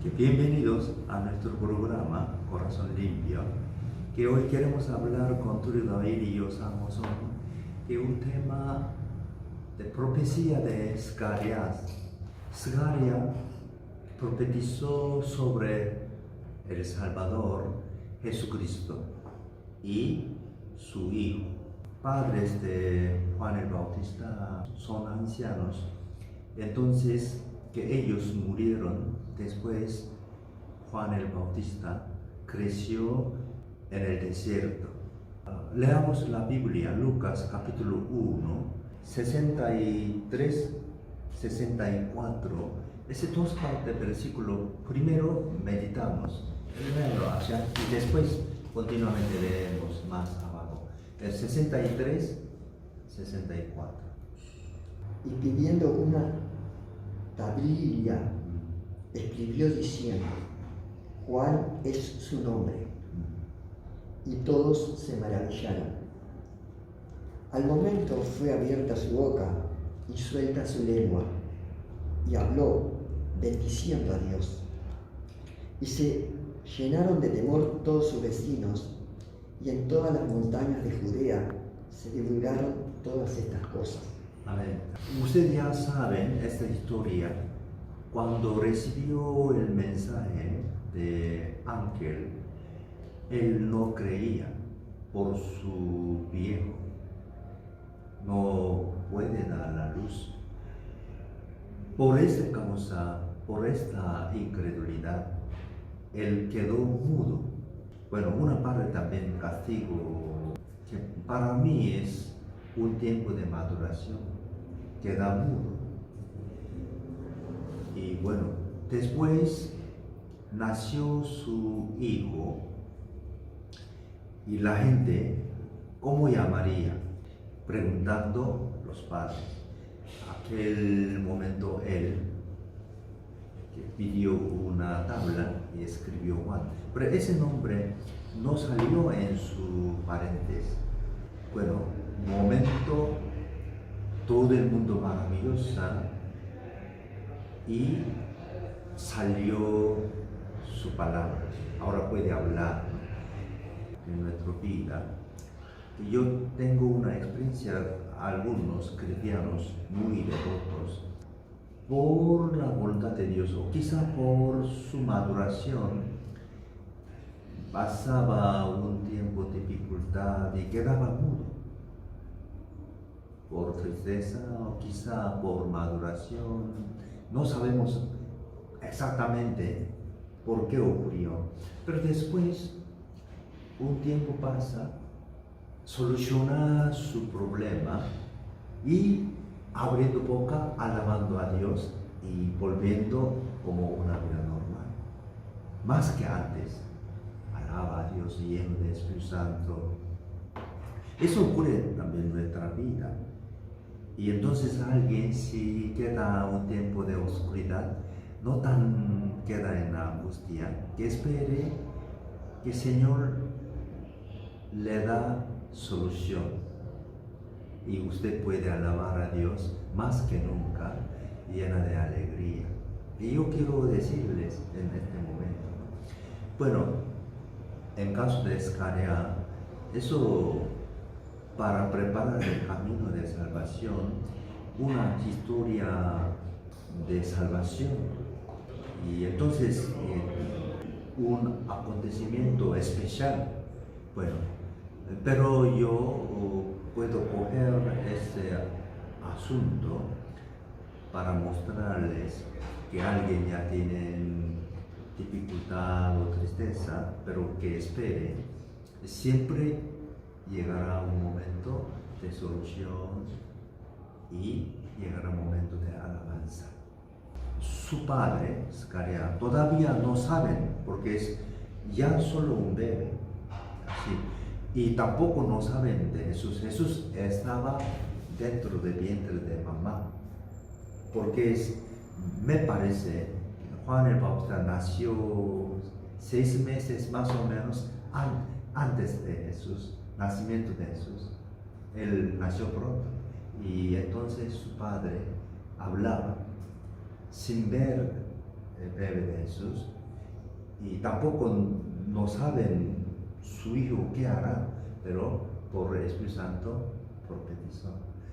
Que bienvenidos a nuestro programa Corazón Limpio, que hoy queremos hablar con Tulio David y yo Samson, que un tema de profecía de Zacarías. Zacarías profetizó sobre el Salvador Jesucristo y su hijo. Padres de Juan el Bautista son ancianos, entonces que ellos murieron. Después Juan el Bautista creció en el desierto. Leamos la Biblia, Lucas capítulo 1, 63, 64. Ese dos partes del versículo. Primero meditamos, primero allá, y después continuamente leemos más abajo. El 63, 64. Y pidiendo una tablilla, escribió diciendo: Juan es su nombre. Y todos se maravillaron. Al momento fue abierta su boca y suelta su lengua, y habló, bendiciendo a Dios. Y se llenaron de temor todos sus vecinos, y en todas las montañas de Judea se divulgaron todas estas cosas. Amén. Ustedes ya saben esta historia. Cuando recibió el mensaje de ángel, él no creía por su viejo. No puede dar la luz. Por esta causa, por esta incredulidad, él quedó mudo. Bueno, una parte también castigo, que para mí es un tiempo de maduración, queda mudo. Y bueno, después nació su hijo y la gente, ¿cómo llamaría? Preguntando los padres. Aquel momento él que pidió una tabla y escribió Juan. Pero ese nombre no salió en su paréntesis. Bueno, momento, todo el mundo maravilloso, y salió su palabra. Ahora puede hablar de nuestra vida. Yo tengo una experiencia, algunos cristianos muy devotos, por la voluntad de Dios o quizá por su maduración, pasaba un tiempo de dificultad y quedaba mudo, por tristeza o quizá por maduración. No sabemos exactamente por qué ocurrió, pero después un tiempo pasa, soluciona su problema y abriendo boca, alabando a Dios y volviendo como una vida normal. Más que antes, alaba a Dios lleno de Espíritu Santo. Eso ocurre también en nuestra vida. Y entonces alguien, si queda un tiempo de oscuridad, no tan queda en la angustia, que espere que el Señor le da solución. Y usted puede alabar a Dios más que nunca, llena de alegría. Y yo quiero decirles en este momento, bueno, en caso de Zacarías, eso para preparar el camino de salvación, una historia de salvación. Y entonces un acontecimiento especial. Bueno, pero yo puedo coger este asunto para mostrarles que alguien ya tiene dificultad o tristeza, pero que espere, siempre llegará un momento de solución y llegará un momento de alabanza. Su padre, Zacarías, todavía no saben porque es ya solo un bebé. Así. Y tampoco no saben de Jesús. Jesús estaba dentro del vientre de mamá. Porque me parece, Juan el Bautista nació 6 meses más o menos antes de Jesús, nacimiento de Jesús. Él nació pronto. Y entonces su padre hablaba sin ver el bebé de Jesús, y tampoco no saben su hijo qué hará, pero por el Espíritu Santo profetizó.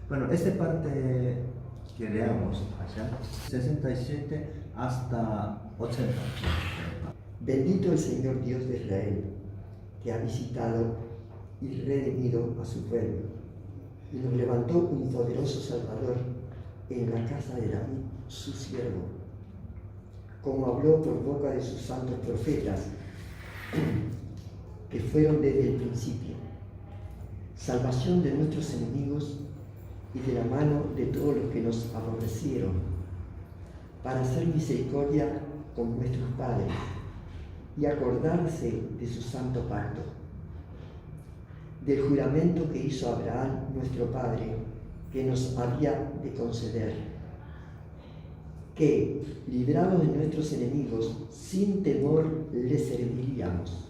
Bueno, esta parte que leamos allá, 67 hasta 80. Bendito el Señor Dios de Israel, que ha visitado y redimido a su pueblo, y nos levantó un poderoso Salvador en la casa de David, su siervo, como habló por boca de sus santos profetas, que fueron desde el principio, salvación de nuestros enemigos y de la mano de todos los que nos aborrecieron, para hacer misericordia con nuestros padres y acordarse de su santo pacto, del juramento que hizo Abraham nuestro padre, que nos había de conceder, que, librados de nuestros enemigos, sin temor le serviríamos,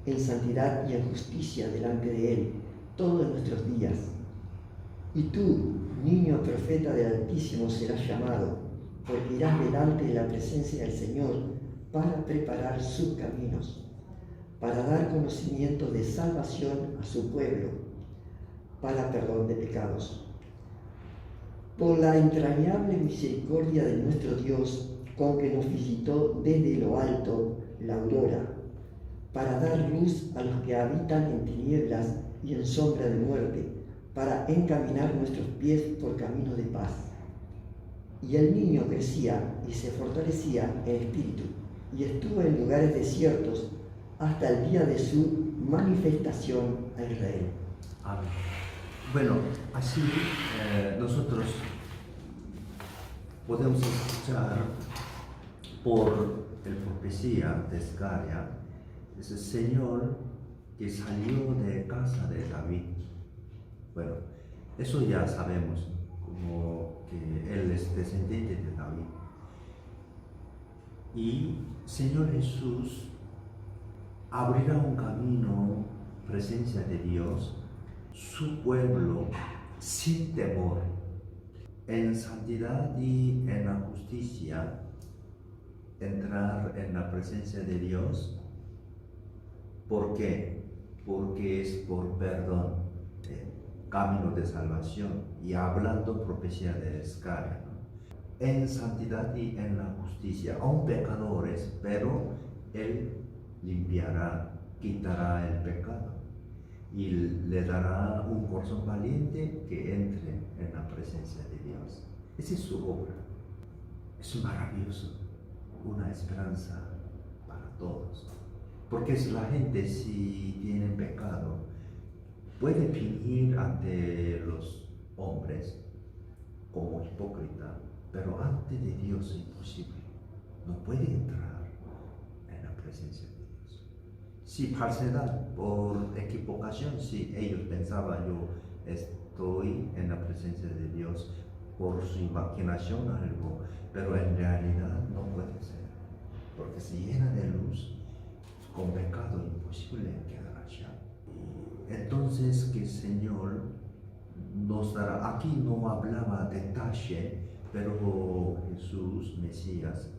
en santidad y en justicia delante de él todos nuestros días. Y tú, niño profeta del Altísimo, serás llamado, porque irás delante de la presencia del Señor para preparar sus caminos, para dar conocimiento de salvación a su pueblo, para perdón de pecados. Por la entrañable misericordia de nuestro Dios, con que nos visitó desde lo alto la aurora, para dar luz a los que habitan en tinieblas y en sombra de muerte, para encaminar nuestros pies por camino de paz. Y el niño crecía y se fortalecía en espíritu, y estuvo en lugares desiertos hasta el día de su manifestación a Israel. Amén. Bueno, así nosotros podemos escuchar por el profecía de Zacarías, ese Señor que salió de casa de David. Bueno, eso ya sabemos, como que Él es descendiente de David. Y Señor Jesús abrirá un camino, presencia de Dios, su pueblo sin temor, en santidad y en la justicia, entrar en la presencia de Dios. ¿Por qué? Porque es por perdón, camino de salvación, y hablando profecía de Zacarías, ¿no? En santidad y en la justicia, aún pecadores, pero Él limpiará, quitará el pecado y le dará un corazón valiente que entre en la presencia de Dios. Esa es su obra. Es maravilloso, una esperanza para todos. Porque es la gente, si tiene pecado, puede fingir ante los hombres como hipócrita, pero ante de Dios es imposible. No puede entrar en la presencia de Dios. Si falsedad, por equivocación, si ellos pensaban yo estoy en la presencia de Dios por su imaginación algo, pero en realidad no puede ser, porque se llena de luz, con pecado imposible quedar allá. Y entonces que el Señor nos dará, aquí no hablaba detalle, pero Jesús, Mesías,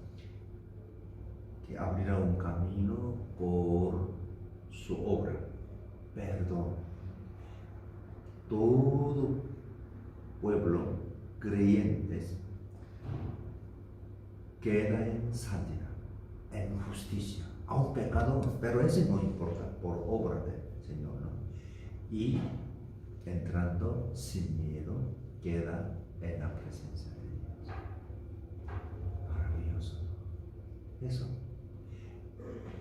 que abrirá un camino por su obra, perdón. Todo pueblo, creyentes, queda en santidad, en justicia, a un pecador, pero ese no importa, por obra del Señor, ¿no? Y entrando sin miedo, queda en la presencia de Dios. Maravilloso. Eso.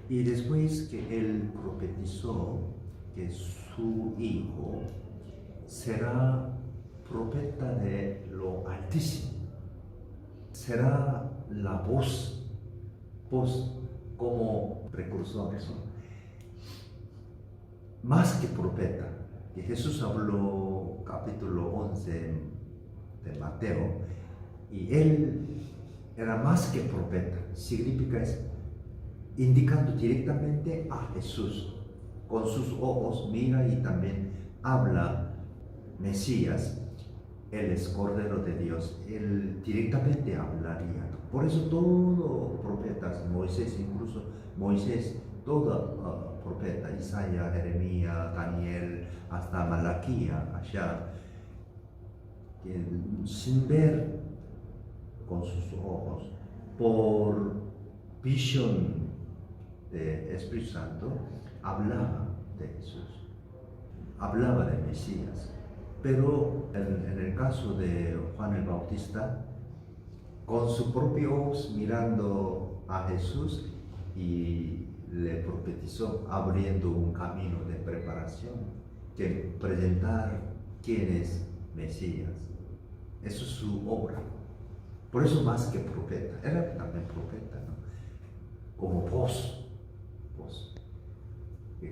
Y después que Él profetizó que su Hijo será profeta de lo Altísimo, será la voz como precursor, eso. Más que profeta, que Jesús habló capítulo 11 de Mateo, y Él era más que profeta, significa es indicando directamente a Jesús. Con sus ojos mira y también habla Mesías, Él es Cordero de Dios, Él directamente hablaría. Por eso todos profetas, Moisés incluso, Moisés, todo profeta, Isaías, Jeremías, Daniel, hasta Malaquía, allá, que sin ver con sus ojos, por visión del Espíritu Santo, hablaba de Jesús, hablaba de Mesías. Pero en el caso de Juan el Bautista, con sus propios ojos mirando a Jesús y le profetizó, abriendo un camino de preparación, que presentar quién es Mesías. Eso es su obra. Por eso más que profeta, era también profeta, ¿no? Como voz,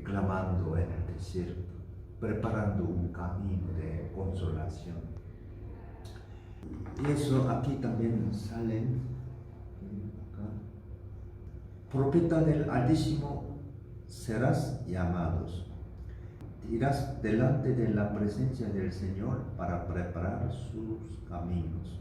clamando en el desierto, preparando un camino de consolación. Y eso aquí también salen, acá. Profeta del Altísimo serás llamados. Irás delante de la presencia del Señor para preparar sus caminos.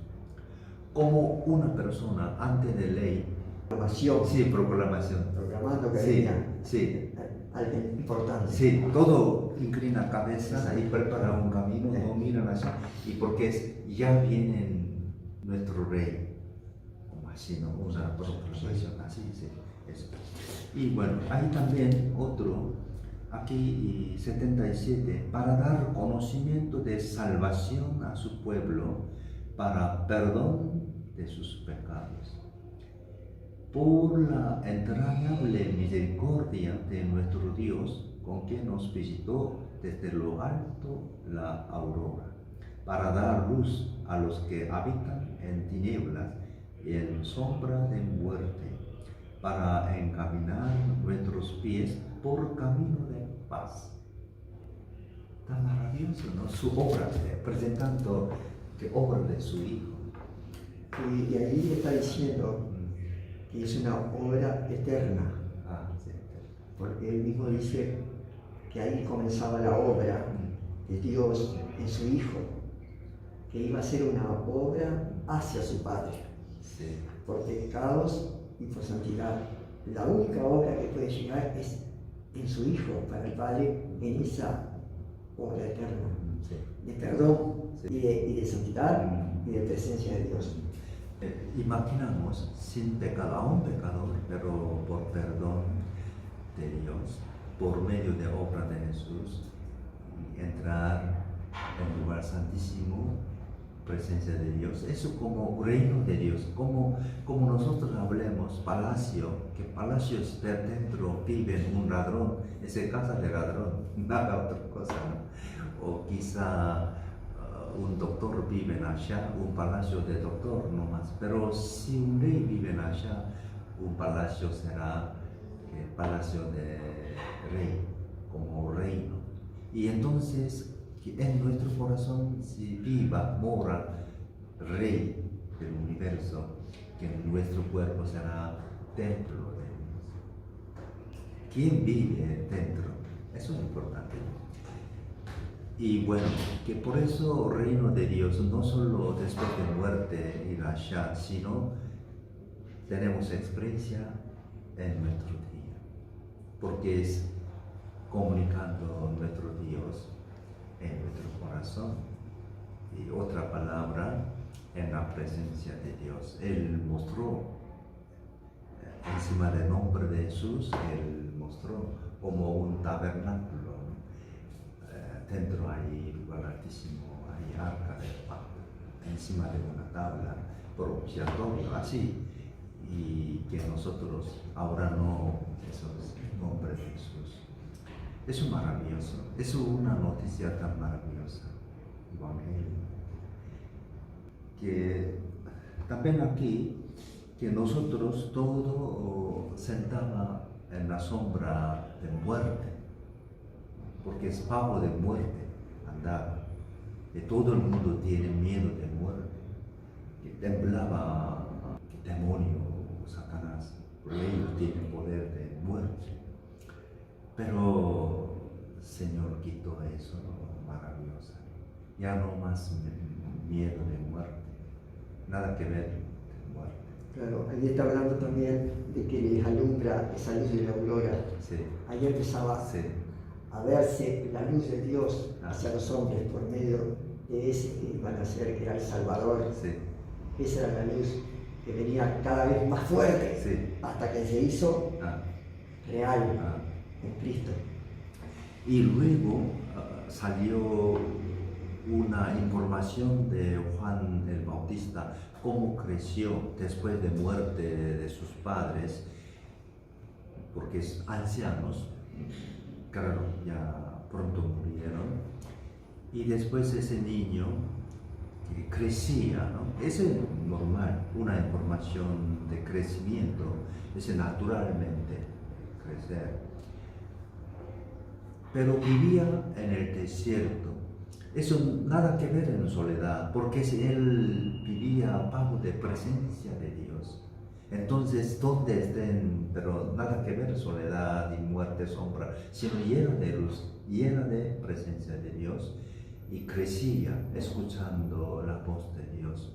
Como una persona antes de ley. Proclamación. Sí, proclamación. Proclamando que Sí, venía sí. alguien importante. Sí, todo inclina cabeza y prepara un camino, no miran allá. Y porque ya viene nuestro rey, como así, ¿no? Una proclamación, así, sí, eso. Y bueno, hay también otro, aquí 77, para dar conocimiento de salvación a su pueblo, para perdón de sus pecados. Por la entrañable misericordia de nuestro Dios, con quien nos visitó desde lo alto la aurora, para dar luz a los que habitan en tinieblas y en sombra de muerte, para encaminar nuestros pies por camino de paz. Tan maravilloso, ¿no? Su obra, presentando que obra de su Hijo. Y ahí está diciendo que es una obra eterna, Sí. porque él mismo dice que ahí comenzaba la obra de Dios en su Hijo, que iba a ser una obra hacia su Padre, Sí. por pecados y por santidad. La única obra que puede llegar es en su Hijo para el Padre, en esa obra eterna, Sí. de perdón Sí. y de santidad y de presencia de Dios. Imaginamos sin pecado a un pecador, pero por perdón de Dios, por medio de obra de Jesús, entrar en lugar santísimo, presencia de Dios. Eso como reino de Dios, como nosotros hablemos palacio, que palacio es dentro vive un ladrón, es casa de ladrón, nada otra cosa, ¿no? O quizá un doctor vive allá, un palacio de doctor no más, pero si un rey vive allá, un palacio será palacio de rey, como reino. Y entonces que en nuestro corazón si viva, mora rey del universo, que nuestro cuerpo será templo de Dios. ¿Quién vive dentro? Eso es importante. Y bueno, que por eso reino de Dios no solo después de muerte ir allá, sino tenemos experiencia en nuestro día, porque es comunicando nuestro Dios en nuestro corazón. Y otra palabra, en la presencia de Dios. Él mostró, encima del nombre de Jesús, Él mostró como un tabernáculo. Dentro hay lugar altísimo, hay arca del pacto, encima de una tabla propiciatoria, así. Y que nosotros ahora no, eso es el nombre de Jesús. Eso es maravilloso, eso es una noticia tan maravillosa, Evangelio. Que también aquí, que nosotros todo sentaba en la sombra de muerte, porque es pavo de muerte andaba, que todo el mundo tiene miedo de muerte, que temblaba, que demonio, Satanás, porque ellos tienen poder de muerte. Pero Señor quitó eso, ¿no? Maravilloso. Ya no más miedo de muerte, nada que ver de muerte. Claro, ahí está hablando también de que les alumbra esa luz de la aurora. Sí, Ahí empezaba sí, a verse la luz de Dios Ah. hacia los hombres por medio de ese que iban a ser, que era el Salvador. sí, Esa era la luz que venía cada vez más fuerte sí. hasta que se hizo Ah, real ah. en Cristo. Y luego salió una información de Juan el Bautista, cómo creció después de muerte de sus padres, porque es ancianos, claro, ya pronto murieron, y después ese niño que crecía, ¿no? Es normal, una información de crecimiento, es naturalmente crecer. Pero vivía en el desierto. Eso nada que ver en soledad, porque él vivía bajo de presencia de Dios. Entonces, donde estén, pero nada que ver soledad y muerte, sombra, sino llena de luz, llena de presencia de Dios, y crecía escuchando la voz de Dios.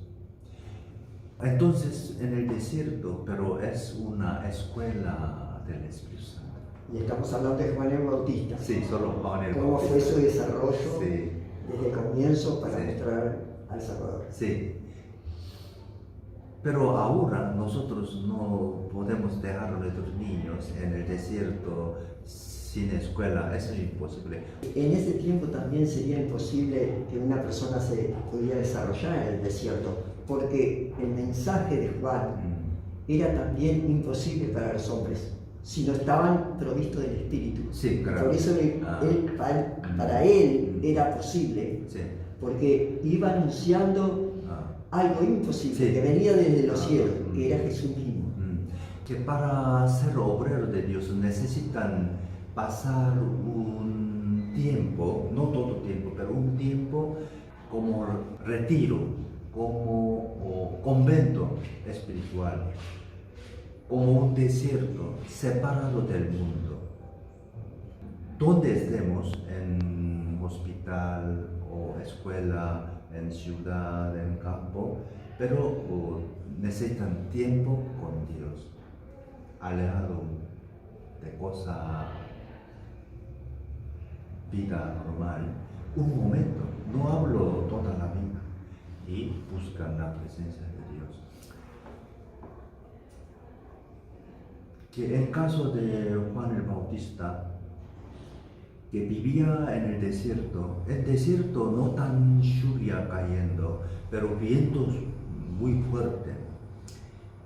Entonces, en el desierto, pero es una escuela del Espíritu Santo. Y estamos hablando de Juan el Bautista. Sí, solo Juan el ¿Cómo Bautista. fue su desarrollo Sí, desde el comienzo para Sí. mostrar al Salvador? sí. Pero ahora nosotros no podemos dejar a nuestros niños en el desierto sin escuela, eso es imposible. En ese tiempo también sería imposible que una persona se pudiera desarrollar en el desierto, porque el mensaje de Juan era también imposible para los hombres, si no estaban provistos del Espíritu. Sí, claro. Por eso para él era posible, Sí. porque iba anunciando algo imposible, Sí. que venía desde los cielos, que era Jesús mismo. Que para ser obrero de Dios necesitan pasar un tiempo, no todo tiempo, pero un tiempo como retiro, como convento espiritual, como un desierto separado del mundo. Donde estemos, en hospital o escuela, en ciudad, en campo, pero necesitan tiempo con Dios, alejado de cosa, vida normal, un momento, no hablo toda la vida, y buscan la presencia de Dios. Que en caso de Juan el Bautista, que vivía en el desierto no tan lluvia cayendo, pero vientos muy fuertes,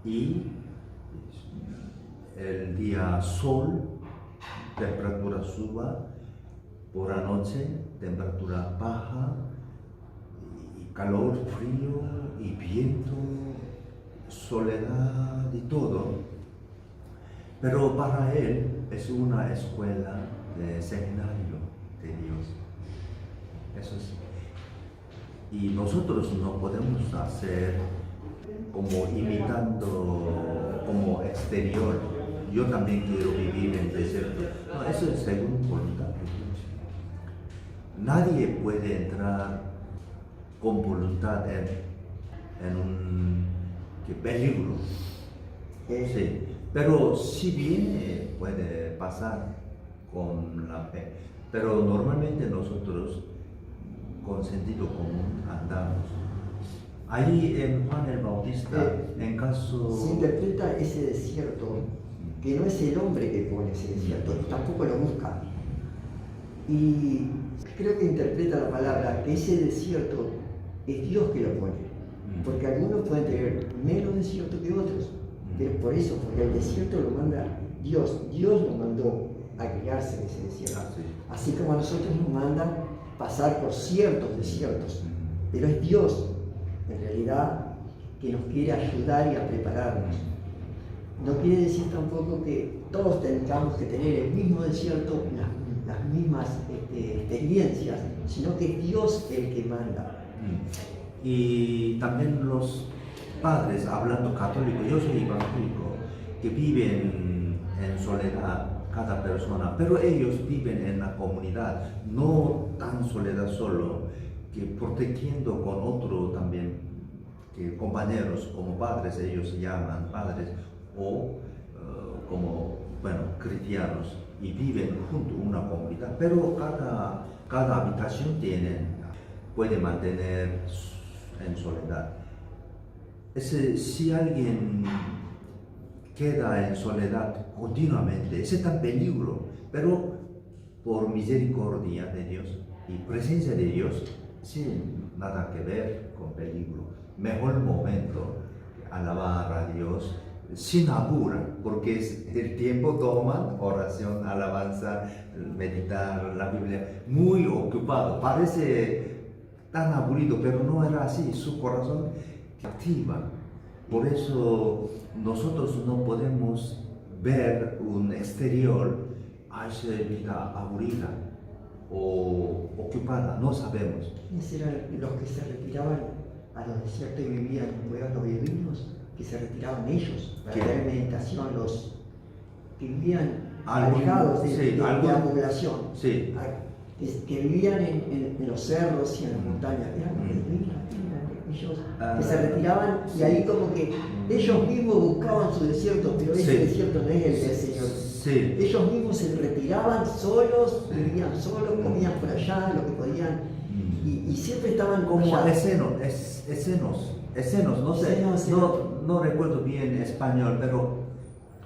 y el día sol, temperatura suba, por la noche temperatura baja, y calor, frío, y viento, soledad y todo. Pero para él es una escuela de seminario de Dios. Eso sí. Y nosotros no podemos hacer como imitando como exterior. Yo también quiero vivir en el desierto. No, eso es según voluntad de Dios. Nadie puede entrar con voluntad en un peligro. Sí. Pero si viene, puede pasar con la fe. Pero normalmente nosotros, con sentido común, andamos. Ahí en Juan el Bautista, en caso... Se interpreta ese desierto, que no es el hombre que pone ese desierto, tampoco lo busca. Y creo que interpreta la palabra que ese desierto es Dios que lo pone. Porque algunos pueden tener menos desierto que otros. Pero por eso, porque el desierto lo manda Dios. Dios lo mandó a criarse en ese desierto. Así como a nosotros nos mandan pasar por ciertos desiertos. Pero es Dios, en realidad, que nos quiere ayudar y a prepararnos. No quiere decir tampoco que todos tengamos que tener el mismo desierto, las mismas experiencias, sino que es Dios el que manda. Y también los padres, hablando católico, yo soy evangélico, que viven en soledad cada persona, pero ellos viven en la comunidad, no tan soledad solo, que protegiendo con otro también que compañeros, como padres, ellos se llaman padres, o como, bueno, cristianos, y viven junto en una comunidad, pero cada habitación puede mantener en soledad. Si alguien queda en soledad continuamente, ese está en peligro, pero por misericordia de Dios y presencia de Dios, sin nada que ver con peligro. Mejor momento alabar a Dios sin apuro, porque el tiempo toma oración, alabanza, meditar la Biblia, muy ocupado. Parece tan aburrido, pero no era así, su corazón activa. Por eso nosotros no podemos ver un exterior a esa vida aburrida o ocupada, no sabemos. ¿Quiénes eran los que se retiraban a los desiertos y vivían en cuevas, los beduinos? Que se retiraban ellos para hacer meditación, los que vivían alejados de la población, sí, que vivían en los cerros y en las montañas, eran beduinos, ellos que se retiraban y ahí como que ellos mismos buscaban su desierto, pero ese desierto no es el del Señor. Sí. Ellos mismos se retiraban solos, vivían solos, comían por allá lo que podían y siempre estaban como allá. Escenos, no sé, no recuerdo bien español, pero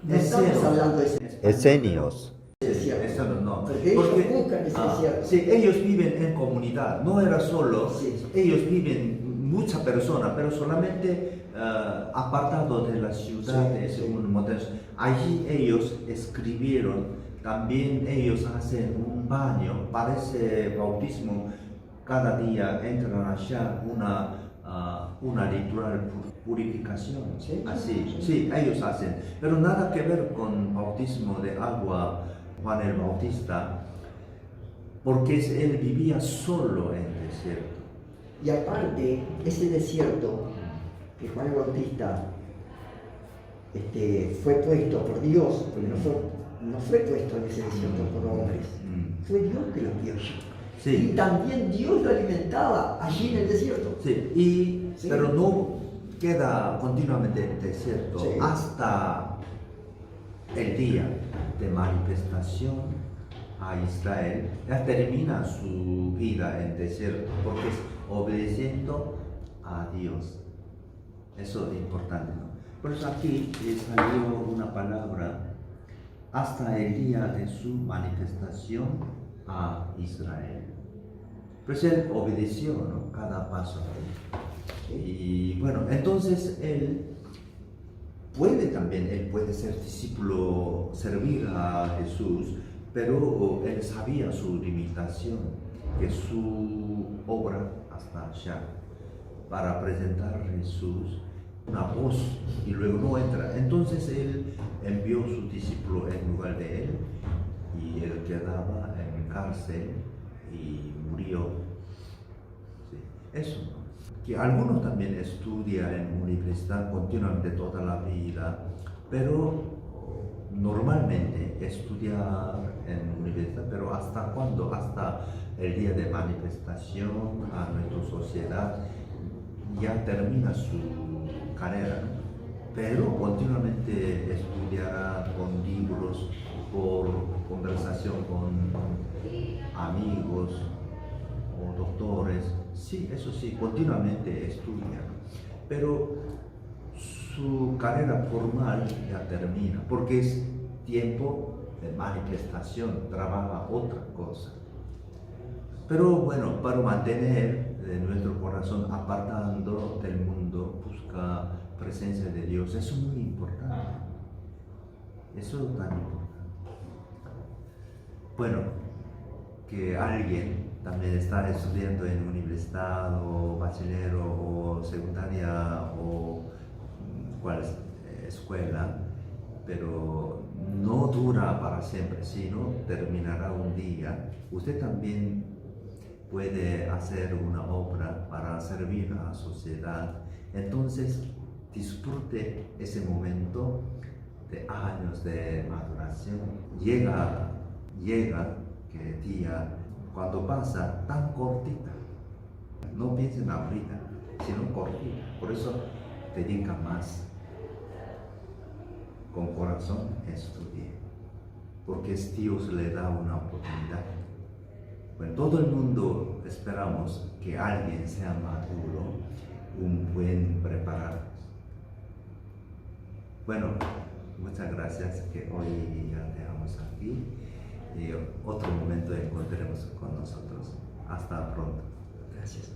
no estamos hablando de escenios. Escenos, no. Porque ellos buscan ese desierto. Sí, ellos viven en comunidad, no era solo, sí. Ellos viven muchas personas, pero solamente apartados de las ciudades, allí ellos escribieron, también ellos hacen un baño, parece bautismo, cada día entran allá una ritual purificación, sí, ellos hacen, pero nada que ver con bautismo de agua Juan el Bautista, porque él vivía solo en el desierto. Y aparte, ese desierto que Juan el Bautista fue puesto por Dios, porque no fue puesto en ese desierto por hombres, fue Dios que lo dio allí. Sí. Y también Dios lo alimentaba allí en el desierto. Sí, pero no queda continuamente en el desierto hasta el día de manifestación a Israel. Ya termina su vida en el desierto porque es obedeciendo a Dios. Eso es importante, ¿no? Por eso aquí salió una palabra hasta el día de su manifestación a Israel. Pues él obedeció, ¿no? Cada paso. Y bueno, entonces él puede ser discípulo, servir a Jesús, pero él sabía su limitación, que su obra hasta allá, para presentar a Jesús una voz y luego no entra. Entonces él envió a su discípulo en lugar de él y él quedaba en cárcel y murió. Sí, eso, ¿no? Que algunos también estudian en universidad continuamente toda la vida, pero normalmente estudiar en universidad, pero ¿hasta cuándo? Hasta el día de manifestación a nuestra sociedad, ya termina su carrera, ¿no? Pero continuamente estudiará con libros, por conversación con amigos o doctores, sí, eso sí, continuamente estudia, pero su carrera formal ya termina, porque es tiempo de manifestación, trabaja otra cosa. Pero bueno, para mantener nuestro corazón apartando del mundo, busca presencia de Dios, eso es muy importante, eso es tan importante. Bueno, que alguien también está estudiando en universidad o bachiller o secundaria o cual escuela, pero no dura para siempre, sino terminará un día. Usted también puede hacer una obra para servir a la sociedad. Entonces, disfrute ese momento de años de maduración. Llega que día, cuando pasa tan cortita, no piensen ahorita, sino cortita. Por eso dedica más con corazón, estudie, porque Dios le da una oportunidad. Bueno, todo el mundo esperamos que alguien sea maduro, un buen preparado. Bueno, muchas gracias, que hoy ya dejamos aquí y otro momento encontremos con nosotros. Hasta pronto. Gracias.